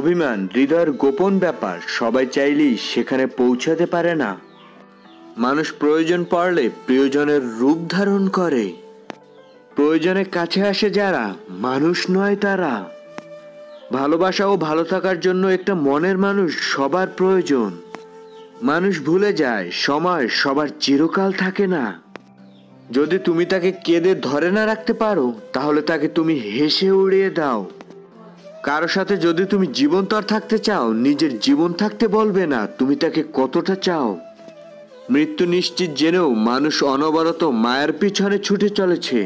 অভিমান হৃদয়ের গোপন ব্যাপার, সবাই চাইলেই সেখানে পৌঁছাতে পারে না। মানুষ প্রয়োজন পড়লে প্রিয়জনের রূপ ধারণ করে। প্রয়োজনের কাছে আসে যারা, মানুষ নয় তারা। ভালোবাসা ও ভালো থাকার জন্য একটা মনের মানুষ সবার প্রয়োজন। মানুষ ভুলে যায় সময় সবার চিরকাল থাকে না। যদি তুমি তাকে কেঁদে ধরে না রাখতে পারো, তাহলে তাকে তুমি হেসে উড়িয়ে দাও। কারো সাথে যদি তুমি জীবন্তর থাকতে চাও, নিজের জীবন থাকতে বলবে না তুমি তাকে কতটা চাও। মৃত্যু নিশ্চিত জেনেও মানুষ অনবরত মায়ের পিছনে ছুটে চলেছে।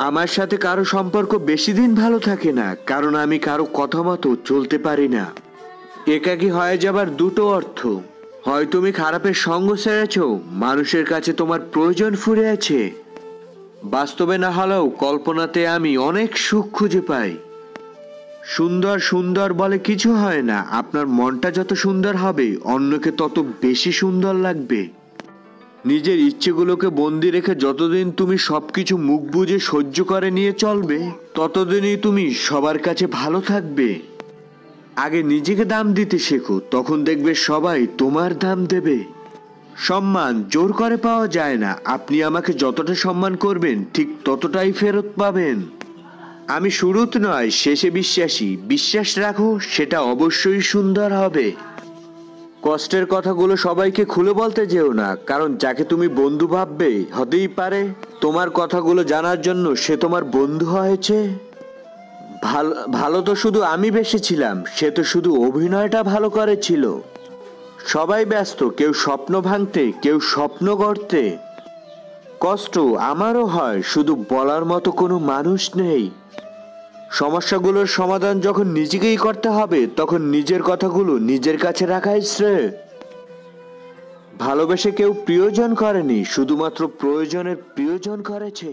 আমার সাথে কারো সম্পর্ক বেশি দিন ভালো থাকে না, কারণ আমি কারো কথা মতো চলতে পারি না। একাকী হয়ে যাবার দুটো অর্থ, হয় তুমি খারাপের সঙ্গ ছেড়েছ, মানুষের কাছে তোমার প্রয়োজন ফুরে আছে। বাস্তবে না হলেও কল্পনাতে আমি অনেক সুখ খুঁজে পাই। সুন্দর সুন্দর বলে কিছু হয় না, আপনার মনটা যত সুন্দর হবে অন্যকে তত বেশি সুন্দর লাগবে। নিজের ইচ্ছেগুলোকে বন্দি রেখে যতদিন তুমি সবকিছু মুখ বুজে সহ্য করে নিয়ে চলবে, ততদিনই তুমি সবার কাছে ভালো থাকবে। আগে নিজেকে দাম দিতে শেখো, তখন দেখবে সবাই তোমার দাম দেবে। সম্মান জোর করে পাওয়া যায় না। আপনি আমাকে যতটা সম্মান করবেন ঠিক ততটাই ফেরত পাবেন। আমি শুরুতে নয় শেষে বিশ্বাসী। বিশ্বাস রাখো, সেটা অবশ্যই সুন্দর হবে। কষ্টের কথাগুলো সবাইকে খুলে বলতে যেও না, কারণ যাকে তুমি বন্ধু ভাববে হতেই পারে তোমার কথাগুলো জানার জন্য সে তোমার বন্ধু হয়েছে। ভালো তো শুধু আমি বেসেছিলাম, সে তো শুধু অভিনয়টা ভালো করেছিল। সবাই ব্যস্ত, কেউ স্বপ্ন ভাঙতে, কেউ স্বপ্ন গড়তে। কষ্ট আমারও হয়, শুধু বলার মতো কোনো মানুষ নেই। সমস্যাগুলোর সমাধান যখন নিজেকেই করতে হবে, তখন নিজের কথাগুলো নিজের কাছে রাখাই শ্রেয়। ভালোবেসে কেউ প্রিয়জন করেনি, শুধুমাত্র প্রয়োজনের প্রিয়জন করেছে।